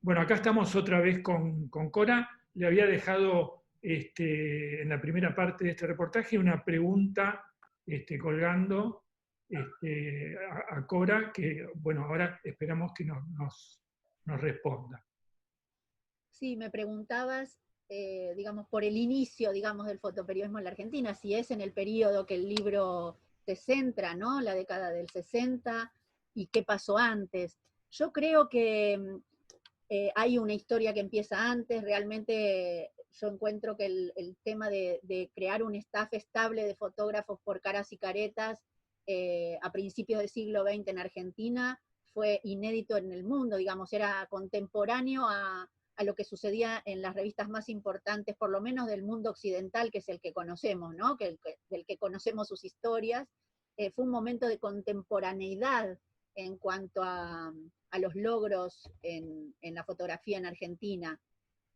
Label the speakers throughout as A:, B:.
A: Bueno, acá estamos otra vez con Cora. Le había dejado en la primera parte de este reportaje una pregunta colgando a Cora, que bueno, ahora esperamos que nos responda.
B: Sí, me preguntabas, digamos, por el inicio, digamos, del fotoperiodismo en la Argentina, si es en el periodo que el libro se centra, ¿no? La década del 60 y qué pasó antes. Yo creo que hay una historia que empieza antes, realmente yo encuentro que el tema de crear un staff estable de fotógrafos por caras y caretas a principios del siglo XX en Argentina fue inédito en el mundo, digamos, era contemporáneo a lo que sucedía en las revistas más importantes, por lo menos del mundo occidental, que es el que conocemos, ¿no? Del que conocemos sus historias. Fue un momento de contemporaneidad en cuanto a los logros en la fotografía en Argentina.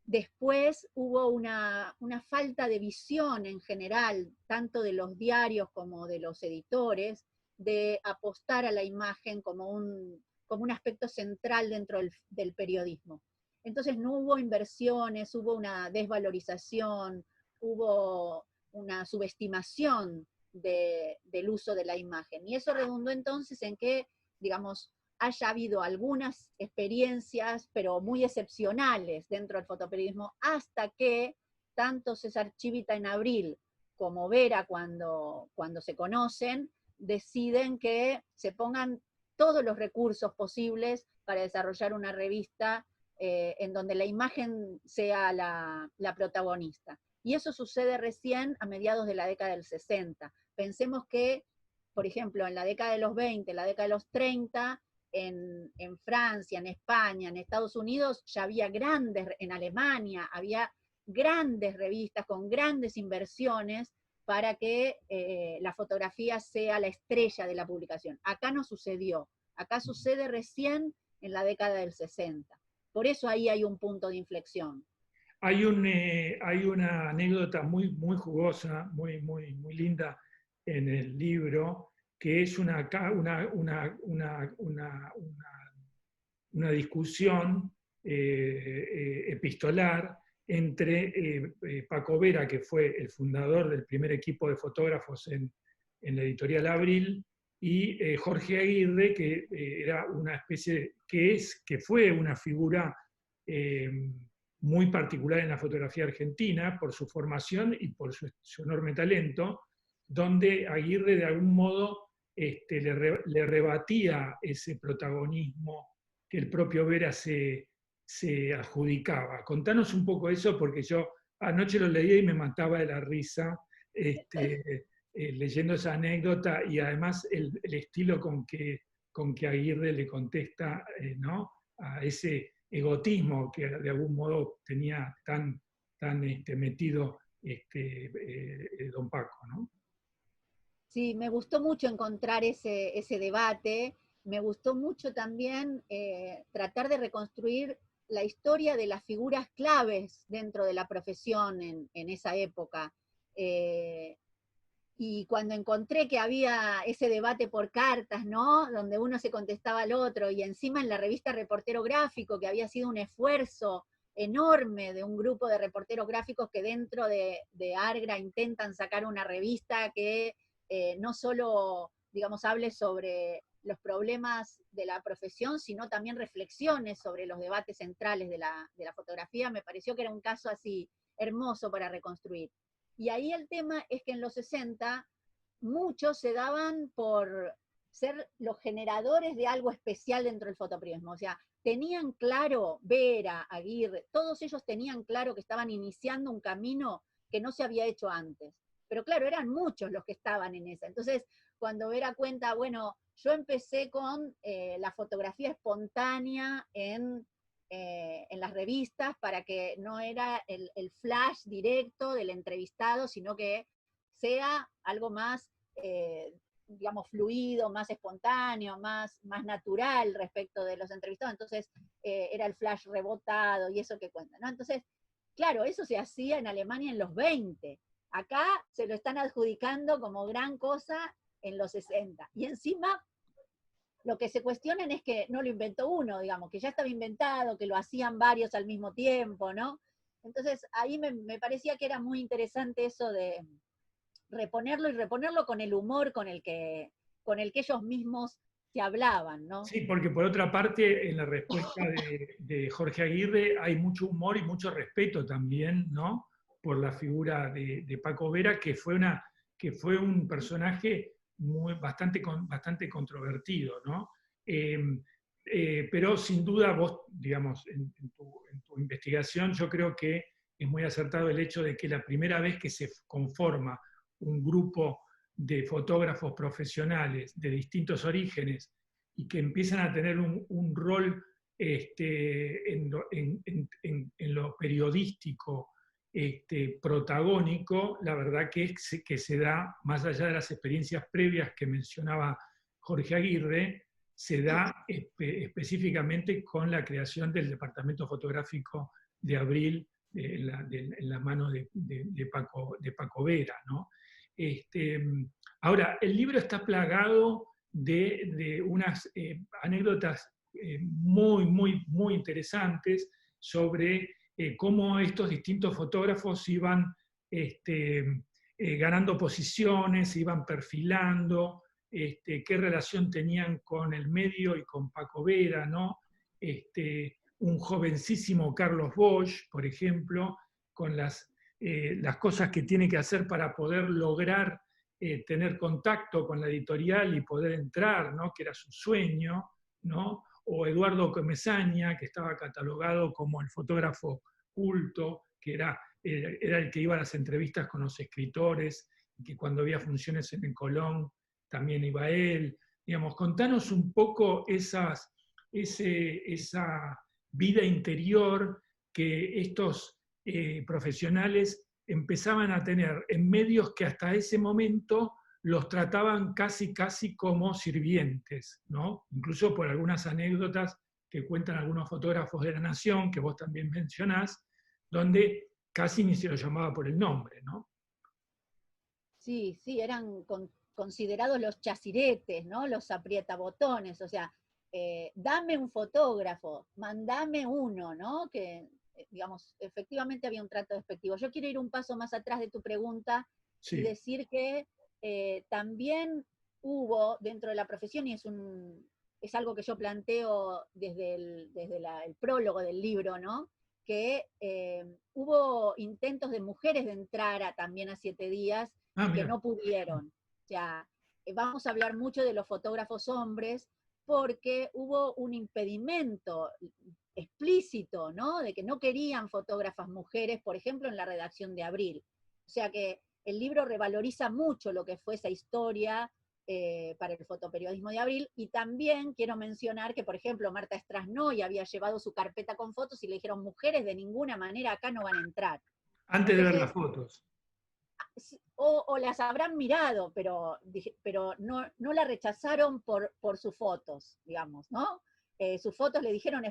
B: Después hubo una falta de visión en general, tanto de los diarios como de los editores, de apostar a la imagen como un aspecto central dentro del periodismo. Entonces no hubo inversiones, hubo una desvalorización, hubo una subestimación del uso de la imagen. Y eso redundó entonces en que, digamos, haya habido algunas experiencias, pero muy excepcionales dentro del fotoperiodismo, hasta que tanto César Chivita en Abril como Vera cuando se conocen, deciden que se pongan todos los recursos posibles para desarrollar una revista en donde la imagen sea la protagonista. Y eso sucede recién a mediados de la década del 60. Pensemos que, por ejemplo, en la década de los 20, la década de los 30, en Francia, en España, en Estados Unidos, ya había en Alemania, había grandes revistas con grandes inversiones para que la fotografía sea la estrella de la publicación. Acá no sucedió, acá sucede recién en la década del 60. Por eso ahí hay un punto de inflexión.
A: Hay una anécdota muy jugosa, muy linda en el libro, que es una discusión epistolar entre Paco Vera, que fue el fundador del primer equipo de fotógrafos en la editorial Abril, y Jorge Aguirre, que era una especie, que fue una figura eh, muy particular en la fotografía argentina por su formación y por su enorme talento, donde Aguirre de algún modo le rebatía ese protagonismo que el propio Vera se adjudicaba. Contanos un poco eso, porque yo anoche lo leía y me mataba de la risa leyendo esa anécdota, y además el estilo con que Aguirre le contesta ¿no? a ese egotismo que de algún modo tenía tan metido don Paco, ¿no?
B: Sí, me gustó mucho encontrar ese debate, me gustó mucho también tratar de reconstruir la historia de las figuras claves dentro de la profesión en esa época. Eh, y cuando encontré que había ese debate por cartas, ¿no? Donde uno se contestaba al otro, y encima en la revista Reportero Gráfico, que había sido un esfuerzo enorme de un grupo de reporteros gráficos que dentro de Argra intentan sacar una revista que no solo, digamos, hable sobre los problemas de la profesión, sino también reflexiones sobre los debates centrales de la fotografía, me pareció que era un caso así hermoso para reconstruir. Y ahí el tema es que en los 60 muchos se daban por ser los generadores de algo especial dentro del fotoperiodismo. O sea, tenían claro, Vera, Aguirre, todos ellos tenían claro que estaban iniciando un camino que no se había hecho antes. Pero claro, eran muchos los que estaban en esa. Entonces, cuando Vera cuenta, bueno, yo empecé con la fotografía espontánea en las revistas para que no era el flash directo del entrevistado, sino que sea algo más, digamos, fluido, más espontáneo, más natural respecto de los entrevistados. Entonces, era el flash rebotado y eso que cuenta, ¿no? Entonces, claro, eso se hacía en Alemania en los 20. Acá se lo están adjudicando como gran cosa en los 60. Y encima Lo que se cuestionan es que no lo inventó uno, digamos, que ya estaba inventado, que lo hacían varios al mismo tiempo, ¿no? Entonces ahí me parecía que era muy interesante eso de reponerlo y reponerlo con el humor con el que ellos mismos se hablaban, ¿no?
A: Sí, porque por otra parte, en la respuesta de Jorge Aguirre hay mucho humor y mucho respeto también, ¿no? Por la figura de Paco Vera, que fue un personaje bastante controvertido, ¿no? Eh, pero sin duda vos, digamos, en tu investigación, yo creo que es muy acertado el hecho de que la primera vez que se conforma un grupo de fotógrafos profesionales de distintos orígenes y que empiezan a tener un rol en lo periodístico protagónico, la verdad que se da, más allá de las experiencias previas que mencionaba Jorge Aguirre, se da específicamente con la creación del Departamento Fotográfico de Abril en la mano de Paco Vera, ¿no? Ahora, el libro está plagado de unas anécdotas muy interesantes sobre cómo estos distintos fotógrafos iban ganando posiciones, iban perfilando, qué relación tenían con el medio y con Paco Vera, ¿no? Un jovencísimo Carlos Bosch, por ejemplo, con las cosas que tiene que hacer para poder lograr tener contacto con la editorial y poder entrar, ¿no? Que era su sueño, ¿no? O Eduardo Comesaña, que estaba catalogado como el fotógrafo culto, que era el que iba a las entrevistas con los escritores, y que cuando había funciones en el Colón también iba él. Digamos, contanos un poco esa vida interior que estos profesionales empezaban a tener en medios que hasta ese momento los trataban casi como sirvientes, ¿no? Incluso por algunas anécdotas que cuentan algunos fotógrafos de la Nación, que vos también mencionás, donde casi ni se lo llamaba por el nombre, ¿no?
B: Sí, sí, eran considerados los chaciretes, ¿no? Los aprietabotones, o sea, dame un fotógrafo, mandame uno, ¿no? Que, digamos, efectivamente había un trato despectivo. Yo quiero ir un paso más atrás de tu pregunta y
A: Sí,
B: decir que también hubo dentro de la profesión, y es algo que yo planteo desde el prólogo del libro, ¿no? Que hubo intentos de mujeres de entrar también a 7 días y que
A: mira,
B: no pudieron. O sea, vamos a hablar mucho de los fotógrafos hombres porque hubo un impedimento explícito, ¿no? De que no querían fotógrafas mujeres, por ejemplo, en la redacción de Abril. O sea que el libro revaloriza mucho lo que fue esa historia para el fotoperiodismo de Abril, y también quiero mencionar que, por ejemplo, Marta Strasnoy había llevado su carpeta con fotos y le dijeron, mujeres de ninguna manera acá no van a entrar.
A: antes de ver las
B: Entonces,
A: fotos.
B: o las habrán mirado, pero no la rechazaron por sus fotos, digamos, ¿no? Sus fotos le dijeron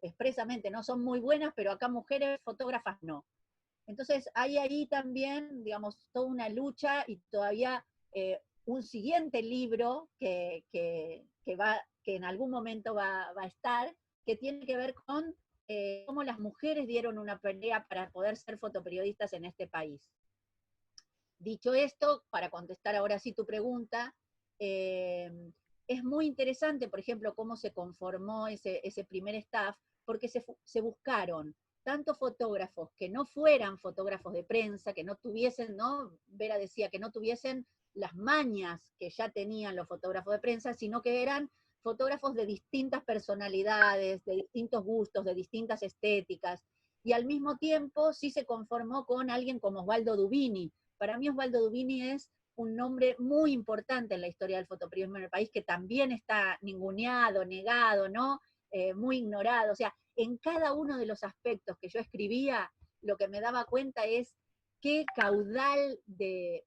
B: expresamente, no son muy buenas, pero acá mujeres fotógrafas no. Entonces hay ahí también, digamos, toda una lucha y todavía un siguiente libro que en algún momento va a estar, que tiene que ver con cómo las mujeres dieron una pelea para poder ser fotoperiodistas en este país. Dicho esto, para contestar ahora sí tu pregunta, eh, es muy interesante, por ejemplo, cómo se conformó ese primer staff, porque se buscaron tanto fotógrafos que no fueran fotógrafos de prensa, que no tuviesen, ¿no? Vera decía, que no tuviesen las mañas que ya tenían los fotógrafos de prensa, sino que eran fotógrafos de distintas personalidades, de distintos gustos, de distintas estéticas, y al mismo tiempo sí se conformó con alguien como Osvaldo Dubini. Para mí Osvaldo Dubini es un nombre muy importante en la historia del fotoperiodismo en el país, que también está ninguneado, negado, ¿no? Muy ignorado. O sea, en cada uno de los aspectos que yo escribía, lo que me daba cuenta es qué caudal de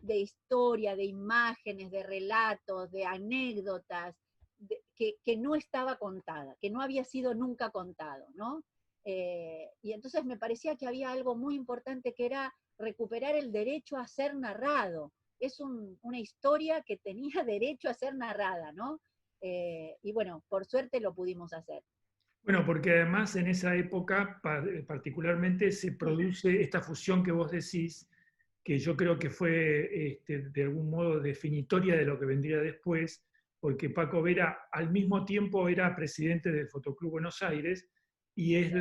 B: historia, de imágenes, de relatos, de anécdotas, que no estaba contada, que no había sido nunca contado, ¿no? Y entonces me parecía que había algo muy importante que era recuperar el derecho a ser narrado. Es una historia que tenía derecho a ser narrada, ¿no? y bueno, por suerte lo pudimos hacer.
A: Bueno, porque además en esa época particularmente se produce esta fusión que vos decís, que yo creo que fue de algún modo definitoria de lo que vendría después, porque Paco Vera al mismo tiempo era presidente del Fotoclub Buenos Aires y es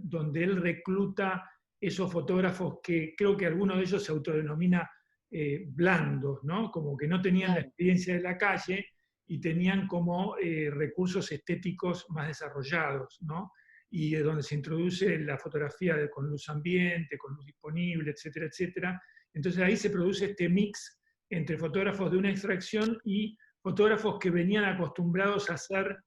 A: donde él recluta esos fotógrafos que creo que alguno de ellos se autodenomina blandos, ¿no? Como que no tenían la
B: Claro,
A: experiencia de la calle y tenían como recursos estéticos más desarrollados, ¿no? Y donde se introduce la fotografía con luz ambiente, con luz disponible, etcétera, etcétera. Entonces ahí se produce este mix entre fotógrafos de una extracción y fotógrafos que venían acostumbrados a ser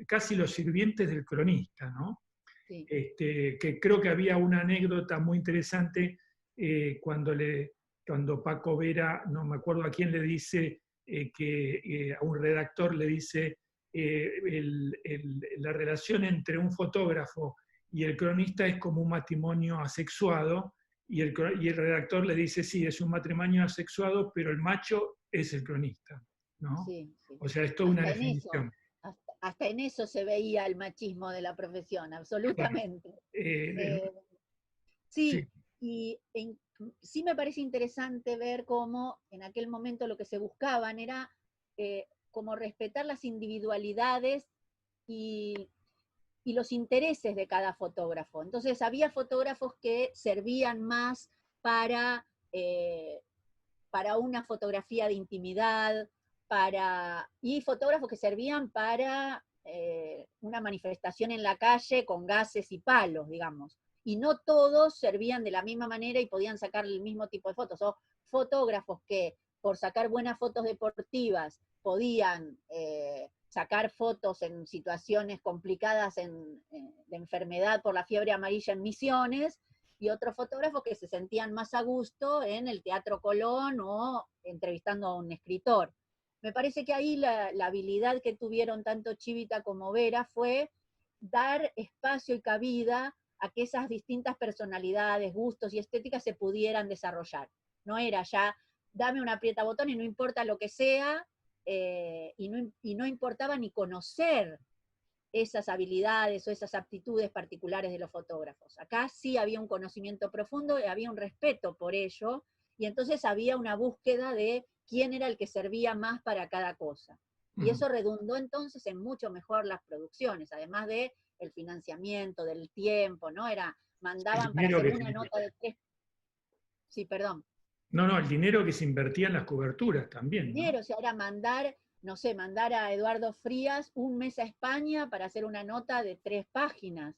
A: casi los sirvientes del cronista, ¿no?
B: sí.
A: Que creo que había una anécdota muy interesante cuando Paco Vera, no me acuerdo a quién le dice, a un redactor le dice la relación entre un fotógrafo y el cronista es como un matrimonio asexuado, y el redactor le dice, sí, es un matrimonio asexuado, pero el macho es el cronista, ¿no?
B: Sí, sí.
A: O sea, es toda una
B: Hasta en eso,
A: definición.
B: hasta en eso se veía el machismo de la profesión,
A: Claro.
B: absolutamente.
A: Eh,
B: Eh,
A: sí,
B: sí, y sí me parece interesante ver cómo en aquel momento lo que se buscaban era como respetar las individualidades y, y los intereses de cada fotógrafo. Entonces había fotógrafos que servían más para para una fotografía de intimidad, y fotógrafos que servían para una manifestación en la calle con gases y palos, digamos. Y no todos servían de la misma manera y podían sacar el mismo tipo de fotos. O fotógrafos que por sacar buenas fotos deportivas podían sacar fotos en situaciones complicadas de enfermedad por la fiebre amarilla en Misiones, y otros fotógrafos que se sentían más a gusto en el Teatro Colón o entrevistando a un escritor. Me parece que ahí la habilidad que tuvieron tanto Chivita como Vera fue dar espacio y cabida a que esas distintas personalidades, gustos y estéticas se pudieran desarrollar. No era ya, dame un aprieta botón y no importa lo que sea, y no importaba ni conocer esas habilidades o esas aptitudes particulares de los fotógrafos. Acá sí había un conocimiento profundo y había un respeto por ello, y entonces había una búsqueda de quién era el que servía más para cada cosa. Y eso redundó entonces en mucho mejor las producciones, además de el financiamiento, del tiempo, ¿no?
A: el
B: Mandaban para
A: dinero
B: hacer
A: que
B: una nota de tres, sí, perdón,
A: no, no, el dinero que se invertía en las coberturas también, ¿no?
B: dinero, o sea, era mandar, no sé, mandar a Eduardo Frías un mes a España para hacer una nota de 3 páginas.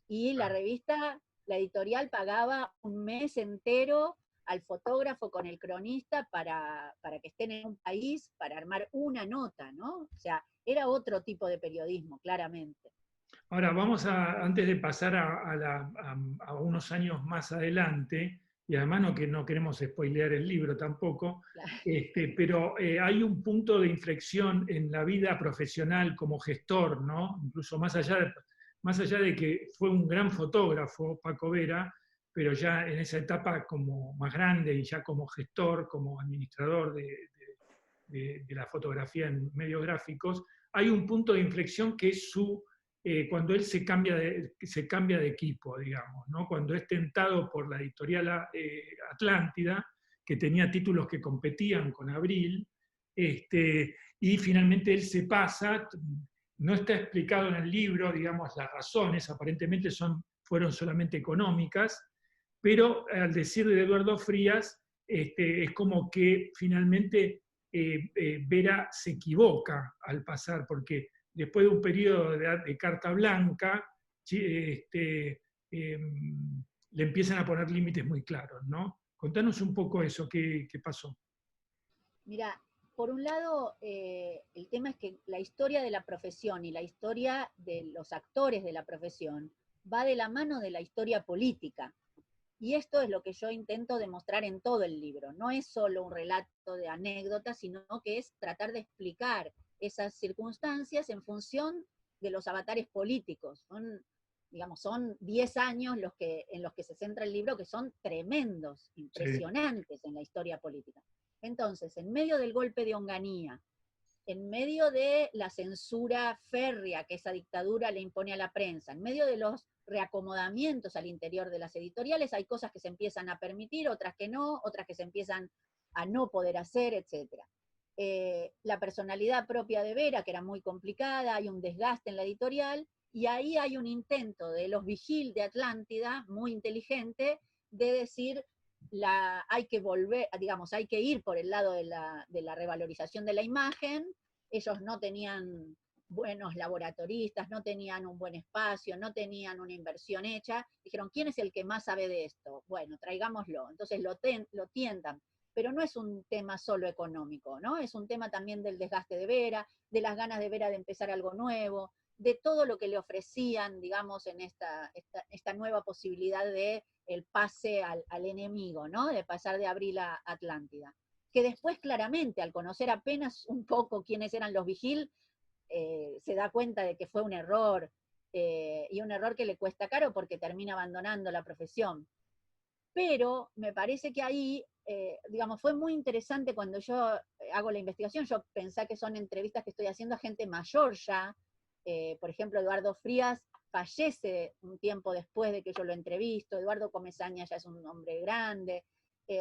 B: Y la revista, la editorial pagaba un mes entero al fotógrafo con el cronista para que estén en un país, para armar una nota, ¿no? O sea, era otro tipo de periodismo, claramente.
A: Ahora, antes de pasar a unos años más adelante, y además no, que no queremos spoilear el libro tampoco, pero hay un punto de inflexión en la vida profesional como gestor, ¿no? Incluso más allá de que fue un gran fotógrafo, Paco Vera, pero ya en esa etapa como más grande y ya como gestor, como administrador de la fotografía en medios gráficos, hay un punto de inflexión que es cuando él se cambia de equipo, digamos, ¿no? Cuando es tentado por la editorial Atlántida, que tenía títulos que competían con Abril, y finalmente él se pasa, no está explicado en el libro, digamos, las razones, aparentemente fueron solamente económicas, pero al decir de Eduardo Frías, es como que finalmente Vera se equivoca al pasar, porque después de un periodo de carta blanca, le empiezan a poner límites muy claros, ¿no? Contanos un poco eso, qué pasó.
B: Mira, por un lado, el tema es que la historia de la profesión y la historia de los actores de la profesión va de la mano de la historia política. Y esto es lo que yo intento demostrar en todo el libro. No es solo un relato de anécdotas, sino que es tratar de explicar esas circunstancias en función de los avatares políticos. Son 10 años en los que se centra el libro, que son tremendos,
A: Sí.
B: impresionantes en la historia política. Entonces, en medio del golpe de Onganía, en medio de la censura férrea que esa dictadura le impone a la prensa, en medio de los reacomodamientos al interior de las editoriales, hay cosas que se empiezan a permitir, otras que no, otras que se empiezan a no poder hacer, etc. La personalidad propia de Vera, que era muy complicada, hay un desgaste en la editorial, y ahí hay un intento de los Vigil de Atlántida, muy inteligente, de decir, hay que volver, digamos, hay que ir por el lado de la revalorización de la imagen. Ellos no tenían buenos laboratoristas, no tenían un buen espacio, no tenían una inversión hecha. Dijeron, ¿quién es el que más sabe de esto? Bueno, traigámoslo. Entonces lo tientan. Pero no es un tema solo económico, ¿no? Es un tema también del desgaste de Vera, de las ganas de Vera de empezar algo nuevo, de todo lo que le ofrecían, digamos, en esta nueva posibilidad de el pase al enemigo, ¿no? De pasar de Abril a Atlántida. Que después claramente, al conocer apenas un poco quiénes eran los Vigil, se da cuenta de que fue un error, y un error que le cuesta caro porque termina abandonando la profesión. Pero me parece que ahí, digamos, fue muy interesante cuando yo hago la investigación. Yo pensé que son entrevistas que estoy haciendo a gente mayor ya. Por ejemplo, Eduardo Frías fallece un tiempo después de que yo lo entrevisto. Eduardo Comesaña ya es un hombre grande.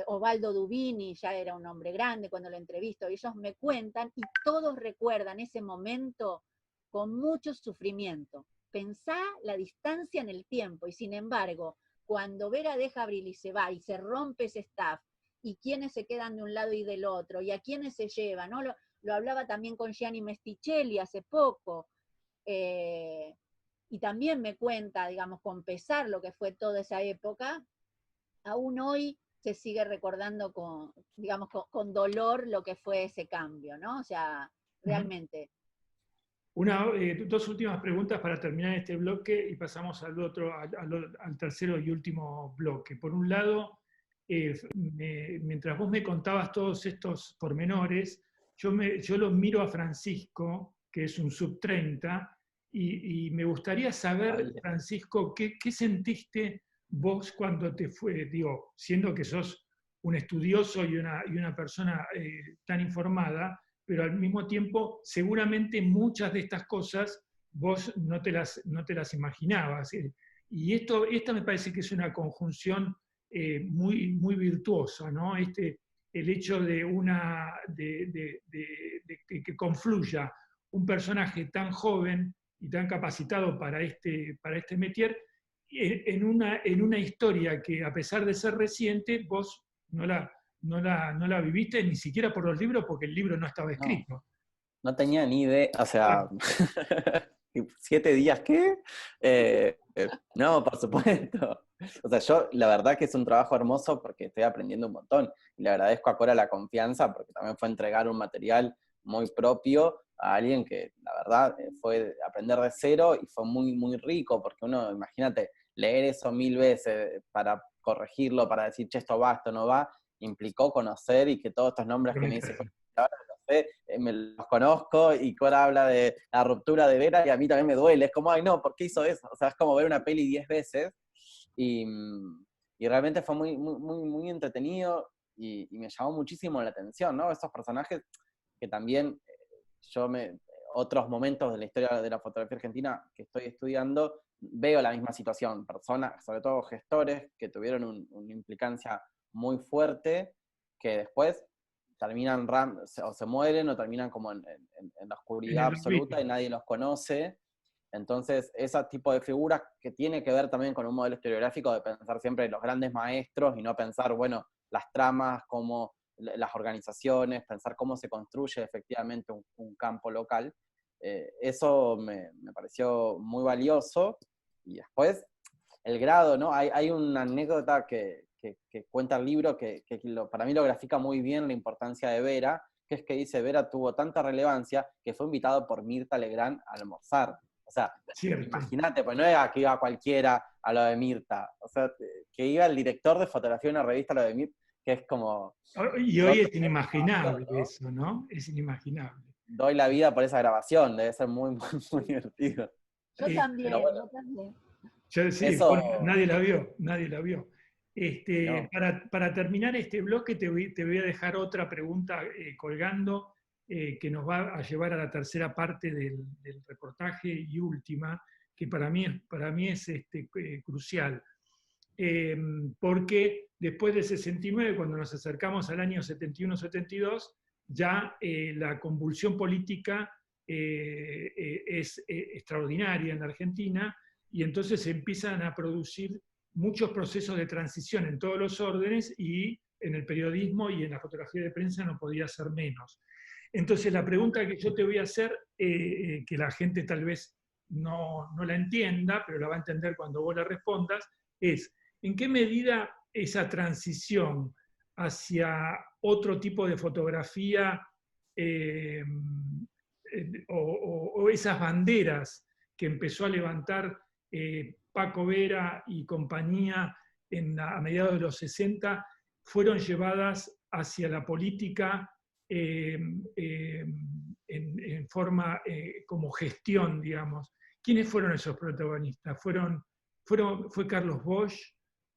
B: Osvaldo Dubini ya era un hombre grande cuando lo entrevisto. Ellos me cuentan y todos recuerdan ese momento con mucho sufrimiento. Pensá la distancia en el tiempo, y sin embargo, cuando Vera deja Abril y se va y se rompe ese staff, y quiénes se quedan de un lado y del otro, y a quiénes se llevan, ¿no? Lo hablaba también con Gianni Mesticelli hace poco, y también me cuenta, digamos, con pesar lo que fue toda esa época, aún hoy se sigue recordando digamos, con dolor lo que fue ese cambio, ¿no? O sea, realmente.
A: Dos últimas preguntas para terminar este bloque y pasamos al otro, al tercero y último bloque. Por un lado, mientras vos me contabas todos estos pormenores, yo lo miro a Francisco, que es un sub-30, y me gustaría saber, Francisco, ¿qué sentiste vos cuando te fue, digo, siendo que sos un estudioso y una persona tan informada, pero al mismo tiempo seguramente muchas de estas cosas vos no te las imaginabas. Y esta me parece que es una conjunción muy, muy virtuosa, ¿no? El hecho de que confluya un personaje tan joven y tan capacitado para este métier en una historia que, a pesar de ser reciente, vos no la viviste ni siquiera por los libros, porque el libro no estaba escrito.
C: No tenía ni idea, o sea, 7 días, ¿qué? No, por supuesto. O sea, yo la verdad que es un trabajo hermoso porque estoy aprendiendo un montón. Y le agradezco a Cora la confianza porque también fue entregar un material muy propio a alguien que la verdad fue aprender de cero y fue muy, muy rico porque uno, imagínate, leer eso 1000 veces para corregirlo, para decir, che, esto va, esto no va, implicó conocer y que todos estos nombres que me dice ahora me los conozco, y Cora habla de la ruptura de Vera y a mí también me duele, es como, ay no, ¿por qué hizo eso? O sea, es como ver una peli 10 veces y realmente fue muy, muy, muy, muy entretenido y me llamó muchísimo la atención, ¿no? Esos personajes que también otros momentos de la historia de la fotografía argentina que estoy estudiando, veo la misma situación, personas, sobre todo gestores, que tuvieron una implicancia muy fuerte, que después terminan o se mueren o terminan como en la oscuridad absoluta y nadie los conoce. Entonces, ese tipo de figuras que tiene que ver también con un modelo historiográfico de pensar siempre en los grandes maestros y no pensar, bueno, las tramas, como las organizaciones, pensar cómo se construye efectivamente un campo local. Eso me pareció muy valioso. Y después, el grado, ¿no? Hay una anécdota que cuenta el libro que para mí lo grafica muy bien la importancia de Vera, que es que dice, Vera tuvo tanta relevancia que fue invitado por Mirta Legrand a almorzar. O sea, imagínate, pues no era que iba cualquiera a lo de Mirta, o sea, que iba el director de fotografía de una revista a lo de Mirta, que es como...
A: Y hoy es inimaginable, ¿no? Eso, ¿no? Es inimaginable.
C: Doy la vida por esa grabación, debe ser muy, muy, muy divertido.
B: Yo también,
C: bueno,
B: yo también.
A: Sí,
C: eso...
A: nadie la vio. No. Para terminar este bloque te voy a dejar otra pregunta colgando, que nos va a llevar a la tercera parte del reportaje y última, que para mí es crucial. Porque después del 69, cuando nos acercamos al año 71-72, ya la convulsión política es extraordinaria en la Argentina, y entonces se empiezan a producir muchos procesos de transición en todos los órdenes, y en el periodismo y en la fotografía de prensa no podía ser menos. Entonces la pregunta que yo te voy a hacer, que la gente tal vez no la entienda, pero la va a entender cuando vos la respondas, es: ¿en qué medida esa transición hacia otro tipo de fotografía o esas banderas que empezó a levantar Paco Vera y compañía a mediados de los 60 fueron llevadas hacia la política en forma como gestión, digamos? ¿Quiénes fueron esos protagonistas? Fue Carlos Bosch,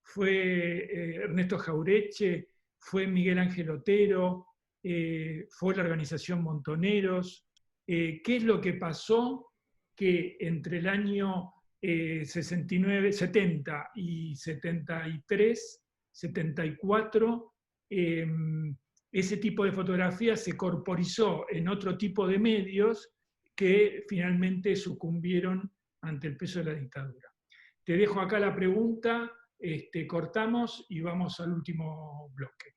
A: fue Ernesto Jaureche, fue Miguel Ángel Otero, fue la organización Montoneros. ¿Qué es lo que pasó que entre el año 70 y 73, 74, ese tipo de fotografía se corporizó en otro tipo de medios que finalmente sucumbieron ante el peso de la dictadura? Te dejo acá la pregunta, cortamos y vamos al último bloque.